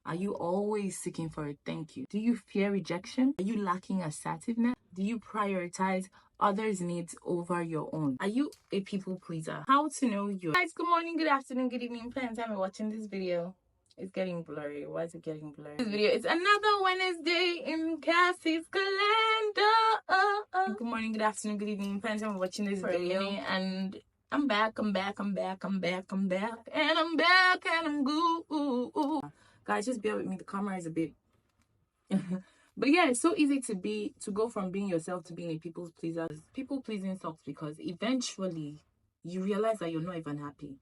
Are you always seeking for a thank you? Do you fear rejection? Are you lacking assertiveness? Do you prioritize others' needs over your own? Are you a people pleaser? How to know you. Guys, good morning, good afternoon, good evening. Depends time you're watching this video. It's getting blurry. Why is it getting blurry? This video is another Wednesday in Cassie's calendar. Good morning, good afternoon, good evening. Depends time you're watching this video. And I'm back, and I'm good. Guys, just bear with me. The camera is a bit but yeah, it's so easy to go from being yourself to being a people pleaser. People pleasing sucks because eventually you realize that you're not even happy.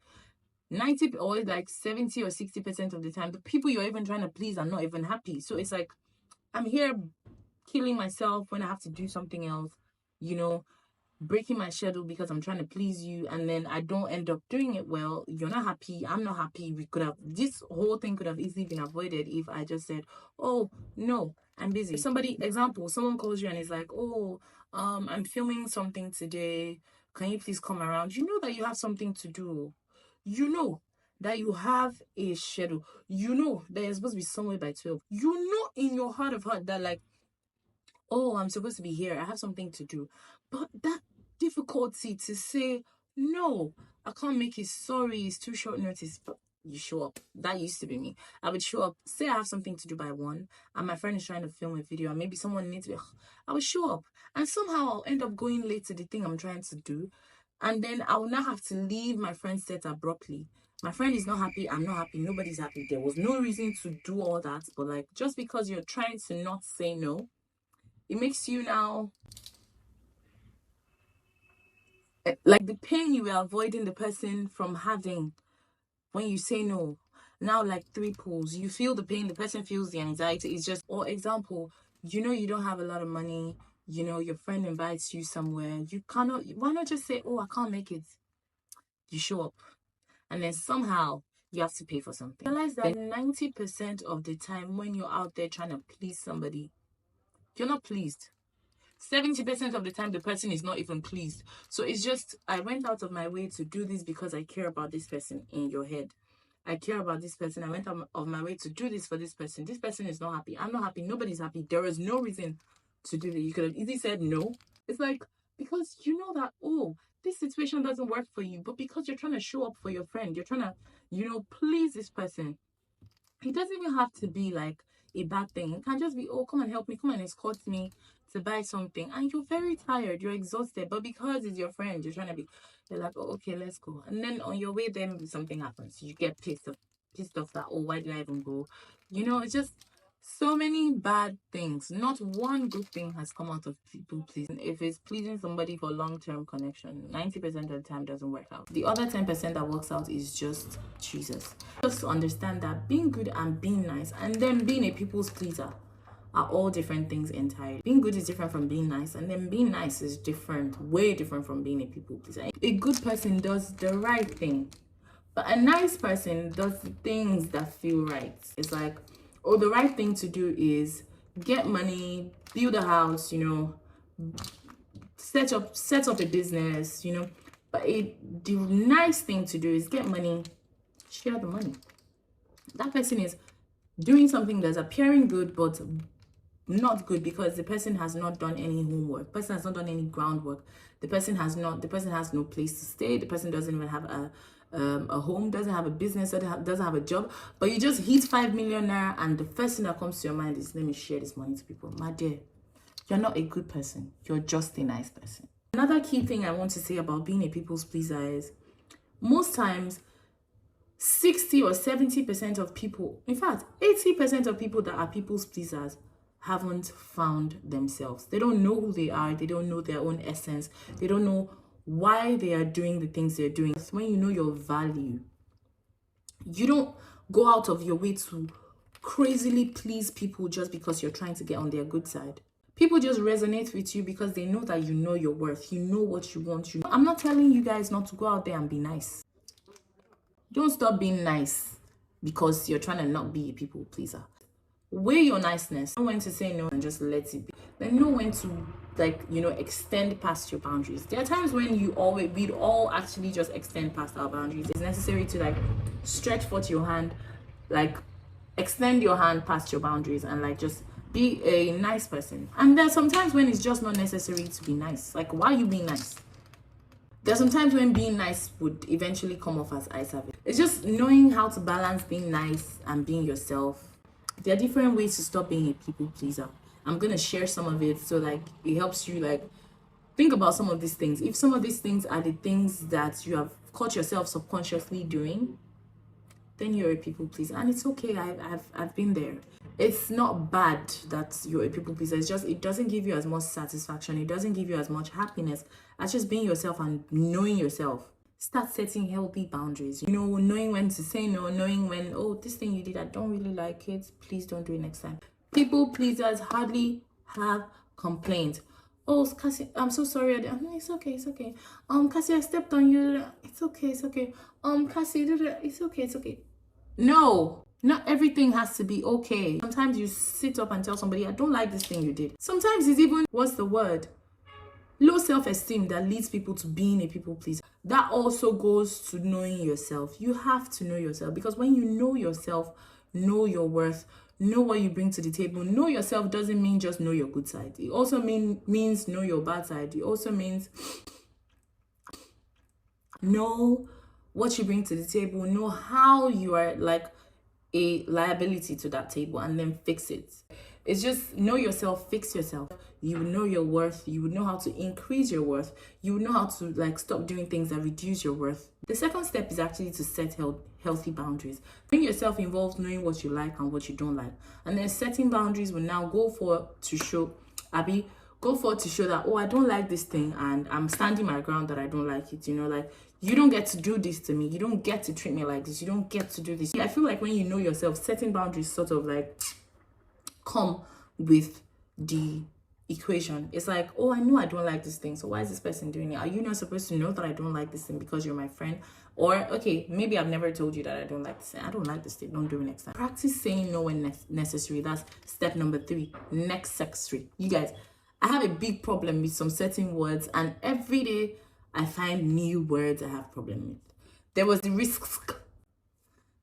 90 or like 70 or 60% of the time, the people you're even trying to please are not even happy. So it's like, I'm here killing myself when I have to do something else, you know, breaking my schedule because I'm trying to please you, and then I don't end up doing it well. You're not happy, I'm not happy. This whole thing could have easily been avoided if I just said, oh no, I'm busy. Someone calls you and is like, oh, I'm filming something today, can you please come around? You know that you have something to do. You know that you have a schedule. You know that you're supposed to be somewhere by 12. You know in your heart of heart that, like, oh, I'm supposed to be here, I have something to do. But that difficulty to say, no, I can't make it, sorry, it's too short notice. But you show up. That used to be me. I would show up, say I have something to do by 1, and my friend is trying to film a video, and maybe someone needs me. I would show up, and somehow I'll end up going late to the thing I'm trying to do, and then I will now have to leave my friend's set abruptly. My friend is not happy, I'm not happy, nobody's happy. There was no reason to do all that, but like, just because you're trying to not say no, it makes you now, like, the pain you were avoiding the person from having when you say no, now like 3 pulls. You feel the pain, the person feels the anxiety. It's just, or example, you know you don't have a lot of money, you know your friend invites you somewhere, you cannot, why not just say, oh, I can't make it? You show up, and then somehow you have to pay for something. Realize that 90% of the time when you're out there trying to please somebody, you're not pleased. 70% of the time the person is not even pleased. So it's just, I went out of my way to do this because I care about this person. In your head, I care about this person, I went out of my way to do this for this person. This person is not happy, I'm not happy, nobody's happy. There is no reason to do that. You could have easily said no. It's like, because you know that, oh, this situation doesn't work for you, but because you're trying to show up for your friend, you're trying to, you know, please this person. It doesn't even have to be like a bad thing. It can just be, oh, come and help me, come and escort me to buy something, and you're very tired, you're exhausted, but because it's your friend, you're like, oh, okay, let's go. And then on your way there, maybe something happens, you get pissed off that, oh, why did I even go? You know, it's just so many bad things. Not one good thing has come out of people pleasing. If it's pleasing somebody for long-term connection, 90% of the time doesn't work out. The other 10% that works out is just Jesus. Just to understand that being good and being nice, and then being a people's pleaser, are all different things entirely. Being good is different from being nice, and then being nice is different, way different from being a people pleaser. A good person does the right thing, but a nice person does the things that feel right. It's like, oh, the right thing to do is get money, build a house, you know, set up a business, you know. But the nice thing to do is get money, share the money. That person is doing something that's appearing good but not good because the person has not done any homework, the person has not done any groundwork, the person has no place to stay, the person doesn't even have a home, doesn't have a business, doesn't have a job, but you just hit 5 million naira, and the first thing that comes to your mind is, let me share this money to people. My dear, you're not a good person, you're just a nice person. Another key thing I want to say about being a people's pleaser is, most times 60 or 70% of people, in fact 80% of people that are people's pleasers haven't found themselves. They don't know who they are, they don't know their own essence, they don't know why they are doing the things they're doing. When you know your value, you don't go out of your way to crazily please people just because you're trying to get on their good side. People just resonate with you because they know that you know your worth, you know what you want. I'm not telling you guys not to go out there and be nice. Don't stop being nice because you're trying to not be a people pleaser. Weigh your niceness. Know when to say no and just let it be. Then know when to, like, you know, extend past your boundaries. There are times when we'd all actually just extend past our boundaries. It's necessary to, like, stretch forth your hand, like, extend your hand past your boundaries and like just be a nice person. And there's sometimes when it's just not necessary to be nice. Like, why are you being nice? There's sometimes when being nice would eventually come off as eye service. It's just knowing how to balance being nice and being yourself. There are different ways to stop being a people pleaser. I'm gonna share some of it so like it helps you like think about some of these things. If some of these things are the things that you have caught yourself subconsciously doing, then you're a people pleaser, and it's okay. I've been there. It's not bad that you're a people pleaser. It's just it doesn't give you as much satisfaction. It doesn't give you as much happiness as just being yourself and knowing yourself. Start setting healthy boundaries. You know, knowing when to say no, knowing when, oh, this thing you did, I don't really like it. Please don't do it next time. People pleasers hardly have complaints. Oh, Cassie, I'm so sorry. It's okay, it's okay. Cassie, I stepped on you. It's okay, it's okay. Cassie, it's okay, it's okay. No, not everything has to be okay. Sometimes you sit up and tell somebody, I don't like this thing you did. Sometimes it's even, what's the word? Low self-esteem that leads people to being a people pleaser. That also goes to knowing yourself. You have to know yourself, because when you know yourself, know your worth, know what you bring to the table. Know yourself doesn't mean just know your good side. It also means know your bad side. It also means know what you bring to the table, know how you are like a liability to that table, and then fix it. It's just know yourself, fix yourself. You would know your worth. You would know how to increase your worth. You would know how to like stop doing things that reduce your worth. The second step is actually to set healthy boundaries. Bring yourself involved, knowing what you like and what you don't like. And then setting boundaries will now go forward to show that, oh, I don't like this thing and I'm standing my ground that I don't like it. You know, like, you don't get to do this to me. You don't get to treat me like this. You don't get to do this. I feel like when you know yourself, setting boundaries sort of like come with the equation. It's like, oh, I know I don't like this thing, so why is this person doing it? Are you not supposed to know that I don't like this thing because you're my friend? Or, okay, maybe I've never told you that I don't like this thing. I don't like this thing. Don't do it next time. Practice saying no when necessary. That's step number 3. Necessary. You guys, I have a big problem with some certain words, and every day I find new words I have problem with. There was the risk.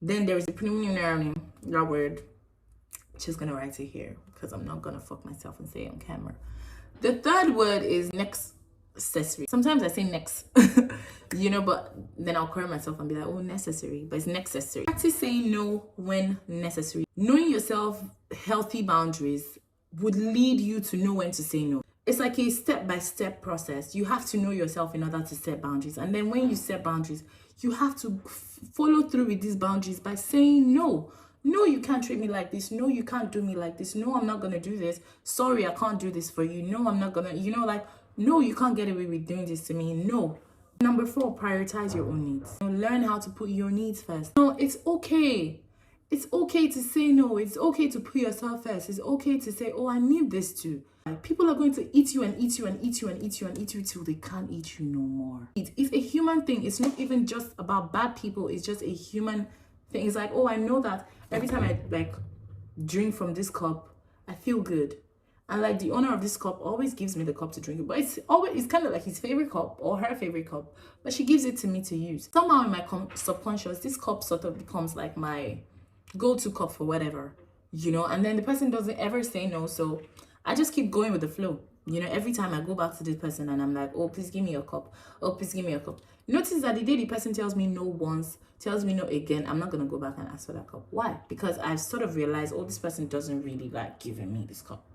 Then there is the preliminary, that word. Just gonna write it here because I'm not gonna fuck myself and say it on camera. The third word is necessary. Sometimes I say next, you know, but then I'll correct myself and be like, oh, necessary, but it's necessary. Practice saying no when necessary. Knowing yourself, healthy boundaries would lead you to know when to say no. It's like a step-by-step process. You have to know yourself in order to set boundaries. And then when you set boundaries, you have to follow through with these boundaries by saying no. No, you can't treat me like this. No, you can't do me like this. No, I'm not going to do this. Sorry, I can't do this for you. No, I'm not going to, you know, like, no, you can't get away with doing this to me. No. Number 4, prioritize your own needs. Learn how to put your needs first. No, it's okay. It's okay to say no. It's okay to put yourself first. It's okay to say, oh, I need this too. Like, people are going to eat you and eat you and eat you and eat you and eat you till they can't eat you no more. It's a human thing. It's not even just about bad people. It's just a human thing. It's like, oh, I know that every time I like drink from this cup, I feel good. And like the owner of this cup always gives me the cup to drink it. But it's kind of like his favorite cup or her favorite cup. But she gives it to me to use. Somehow in my subconscious, this cup sort of becomes like my go-to cup for whatever, you know. And then the person doesn't ever say no. So I just keep going with the flow. You know, every time I go back to this person and I'm like, oh, please give me a cup. Oh, please give me a cup. Notice that the day the person tells me no once, tells me no again, I'm not going to go back and ask for that cup. Why? Because I've sort of realized, oh, this person doesn't really like giving me this cup.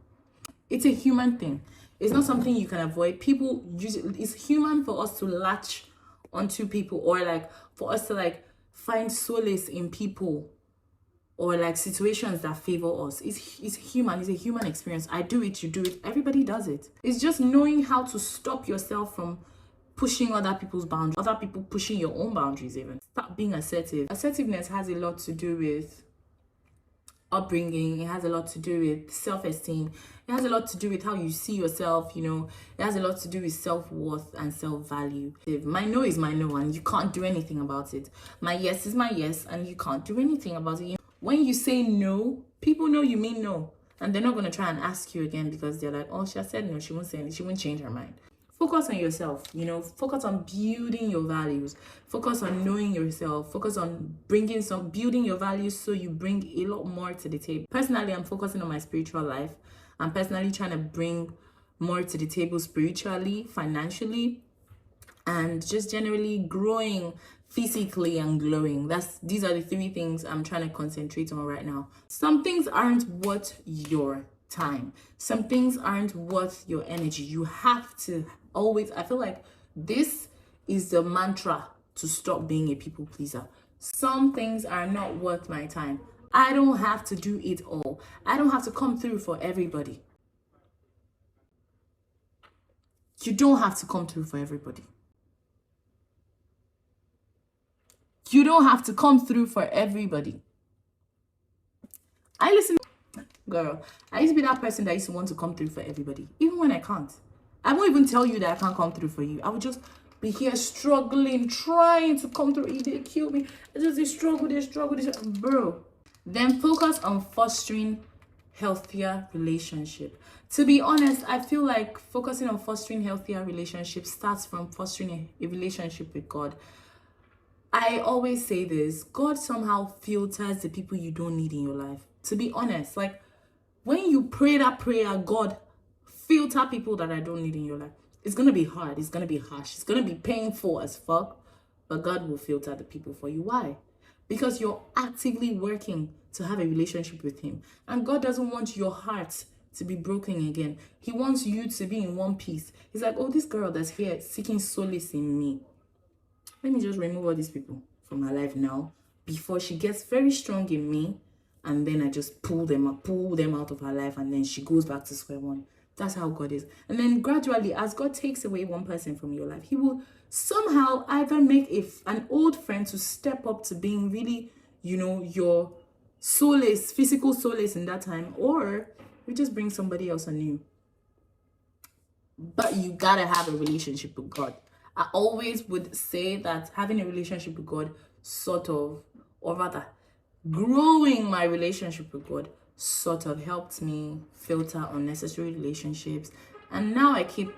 It's a human thing. It's not something you can avoid. People usually, it's human for us to latch onto people, or like for us to like find solace in people or like situations that favor us. It's human. It's a human experience. I do it, you do it. Everybody does it. It's just knowing how to stop yourself from pushing other people's boundaries, other people pushing your own boundaries even. Start being assertive. Assertiveness has a lot to do with upbringing. It has a lot to do with self-esteem. It has a lot to do with how you see yourself, you know. It has a lot to do with self-worth and self-value. My no is my no and you can't do anything about it. My yes is my yes and you can't do anything about it. When you say no, people know you mean no. And they're not going to try and ask you again because they're like, oh, she has said no. She won't say anything. She won't change her mind. Focus on yourself, focus on building your values, focus on knowing yourself, focus on building your values so you bring a lot more to the table. Personally, I'm focusing on my spiritual life. I'm personally trying to bring more to the table spiritually, financially, and just generally growing physically and glowing. These are the 3 things I'm trying to concentrate on right now. Some things aren't worth your time. Some things aren't worth your energy. You have to always, I feel like this is the mantra to stop being a people pleaser. Some things are not worth my time. I don't have to do it all. I don't have to come through for everybody. You don't have to come through for everybody. You don't have to come through for everybody. Girl, I used to be that person that used to want to come through for everybody, even when I can't. I won't even tell you that I can't come through for you. I would just be here struggling, trying to come through. They kill me. I just struggle. Bro. Then focus on fostering healthier relationship. To be honest, I feel like focusing on fostering healthier relationships starts from fostering a relationship with God. I always say this, God somehow filters the people you don't need in your life. To be honest, like when you pray that prayer, God, filter people that I don't need in your life. It's going to be hard. It's going to be harsh. It's going to be painful as fuck. But God will filter the people for you. Why? Because you're actively working to have a relationship with him. And God doesn't want your heart to be broken again. He wants you to be in one piece. He's like, oh, this girl that's here seeking solace in me. Let me just remove all these people from her life now before she gets very strong in me. And then I just pull them out of her life. And then she goes back to square one. That's how God is. And then gradually, as God takes away one person from your life, he will somehow either make an old friend to step up to being really, your solace, physical solace in that time, or you just bring somebody else anew. But you gotta have a relationship with God. I always would say that having a relationship with God or rather, growing my relationship with God sort of helped me filter unnecessary relationships, and now I keep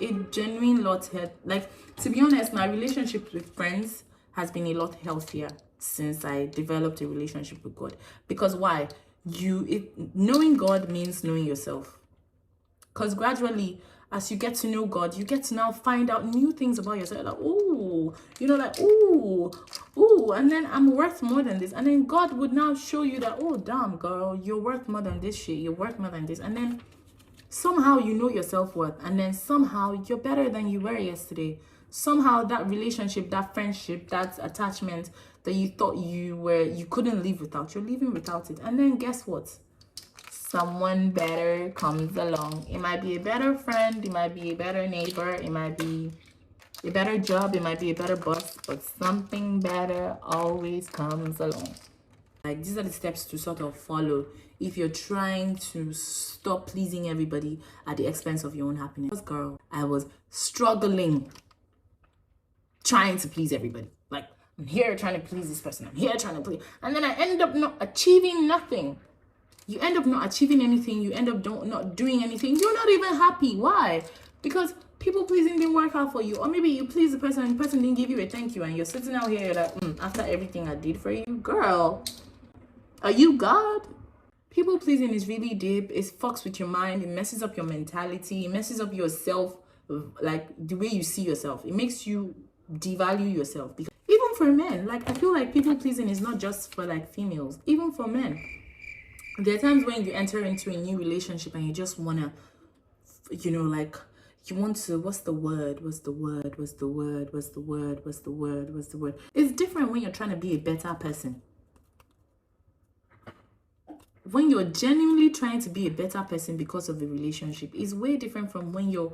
a genuine lot like, to be honest, my relationship with friends has been a lot healthier since I developed a relationship with God. Because why? Knowing God means knowing yourself, because gradually as you get to know God, you get to now find out new things about yourself. Like, ooh, and then I'm worth more than this. And then God would now show you that, oh, damn, girl, you're worth more than this shit. You're worth more than this. And then somehow you know your self-worth. And then somehow you're better than you were yesterday. Somehow that relationship, that friendship, that attachment that you thought you couldn't live without, you're living without it. And then guess what? Someone better comes along. It might be a better friend, it might be a better neighbor, it might be a better job, it might be a better boss, but something better always comes along. Like, these are the steps to sort of follow if you're trying to stop pleasing everybody at the expense of your own happiness. Girl, I was struggling trying to please everybody. Like, I'm here trying to please this person, I'm here trying to please, and then I end up not achieving nothing. You end up not achieving anything. You end up not doing anything. You're not even happy. Why? Because people pleasing didn't work out for you. Or maybe you please the person and the person didn't give you a thank you. And you're sitting out here like, after everything I did for you. Girl, are you God? People pleasing is really deep. It fucks with your mind. It messes up your mentality. It messes up yourself, like the way you see yourself. It makes you devalue yourself. Because even for men, like, I feel like people pleasing is not just for like females. Even for men. There are times when you enter into a new relationship and you just want to, what's the word? It's different when you're trying to be a better person. When you're genuinely trying to be a better person because of the relationship, is way different from when you're,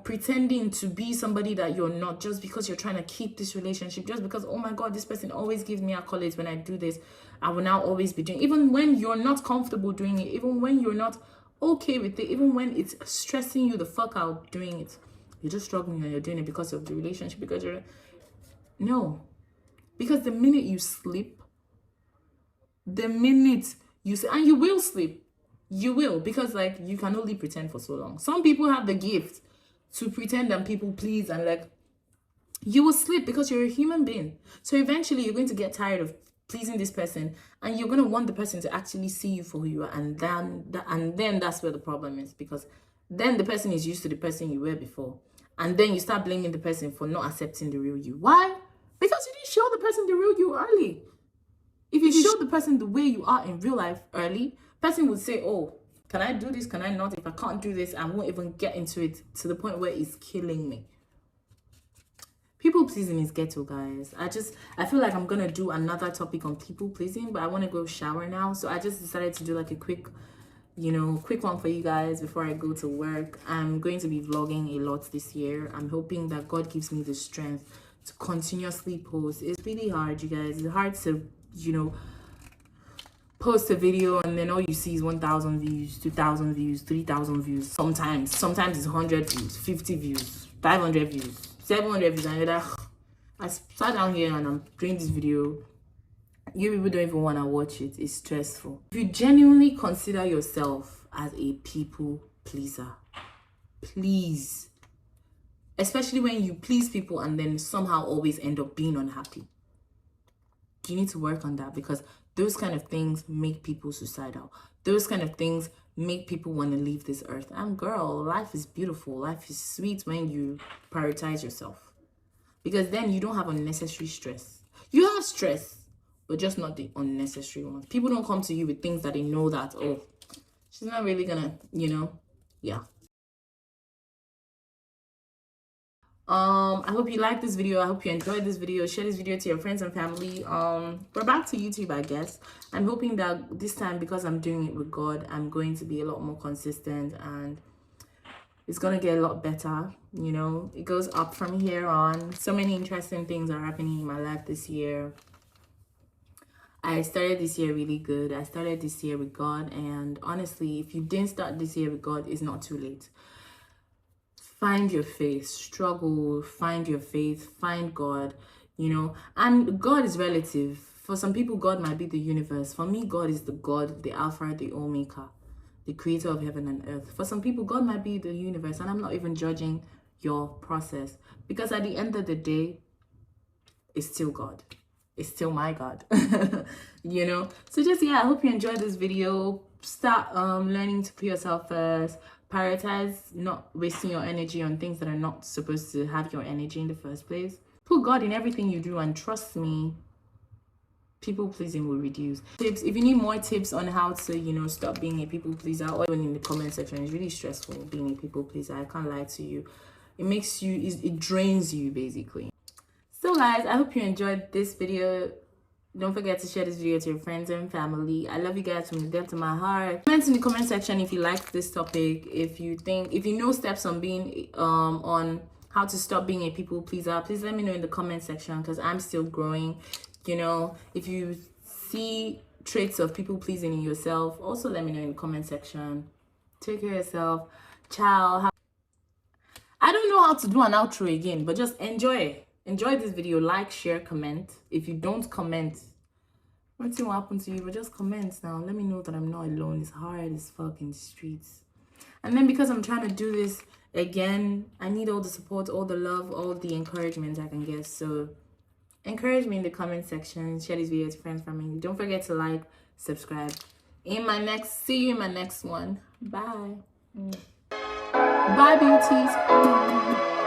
pretending to be somebody that you're not, just because you're trying to keep this relationship, just because, oh my God, this person always gives me accolades when I do this, I will now always be doing, even when you're not comfortable doing it, even when you're not okay with it, even when it's stressing you the fuck out doing it, you're just struggling and you're doing it because of the relationship, because because the minute you sleep, and you will sleep, because like, you can only pretend for so long. Some people have the gift to pretend and people please, and like, you will slip because you're a human being. So eventually you're going to get tired of pleasing this person, and you're going to want the person to actually see you for who you are, and then that's where the problem is, because then the person is used to the person you were before, and then you start blaming the person for not accepting the real you. Why? Because you didn't show the person the real you early. If you show the person the way you are in real life early, person would say, oh, can I do this? Can I not? If I can't do this, I won't even get into it, to the point where it's killing me. People pleasing is ghetto, guys. I feel like I'm gonna do another topic on people pleasing, but I want to go shower now, so I just decided to do like a quick one for you guys before I go to work. I'm going to be vlogging a lot this year. I'm hoping that God gives me the strength to continuously post. It's really hard, you guys. It's hard to, post a video and then all you see is 1,000 views, 2,000 views, 3,000 views. Sometimes it's 100 views, 50 views, 500 views, 700 views, and you're like, I sat down here and I'm doing this video. You people don't even want to watch it. It's stressful. If you genuinely consider yourself as a people pleaser, please, especially when you please people and then somehow always end up being unhappy, you need to work on that, because those kind of things make people suicidal. Those kind of things make people want to leave this earth. And girl, life is beautiful. Life is sweet when you prioritize yourself, because then you don't have unnecessary stress. You have stress, but just not the unnecessary ones. People don't come to you with things that they know that, oh, she's not really gonna, yeah. I hope you liked this video. I hope you enjoyed this video. Share this video to your friends and family. We're back to YouTube, I guess. I'm hoping that this time, because I'm doing it with God, I'm going to be a lot more consistent, and it's gonna get a lot better. It goes up from here on. So many interesting things are happening in my life this year. I started this year really good. I started this year with God, and honestly, if you didn't start this year with God, it's not too late. Find your faith, struggle, find your faith, find God, and God is relative. For some people, God might be the universe. For me, God is the God, the Alpha, the Omega, the creator of heaven and earth. For some people, God might be the universe, and I'm not even judging your process, because at the end of the day, it's still God. It's still my God. So just, I hope you enjoyed this video. Start learning to put yourself first. Prioritize not wasting your energy on things that are not supposed to have your energy in the first place. Put God in everything you do, and trust me, people pleasing will reduce. Tips, if you need more tips on how to stop being a people pleaser, or even in the comment section. It's really stressful being a people pleaser, I can't lie to you. It makes you, it drains you basically. So guys, I hope you enjoyed this video. Don't forget to share this video to your friends and family. I love you guys from the depth of my heart. Comment in the comment section if you like this topic. If you know steps on being on how to stop being a people pleaser, please let me know in the comment section, because I'm still growing. If you see traits of people pleasing in yourself, also let me know in the comment section. Take care of yourself. Ciao. I don't know how to do an outro again, but just enjoy this video. Like, share, comment. If you don't comment, nothing will happen to you, but just comment now. Let me know that I'm not alone. It's hard as fuck in the streets. And then, because I'm trying to do this again, I need all the support, all the love, all the encouragement I can get. So encourage me in the comment section. Share this video with friends, family. Don't forget to like, subscribe. See you in my next one. Bye. Bye, beauties.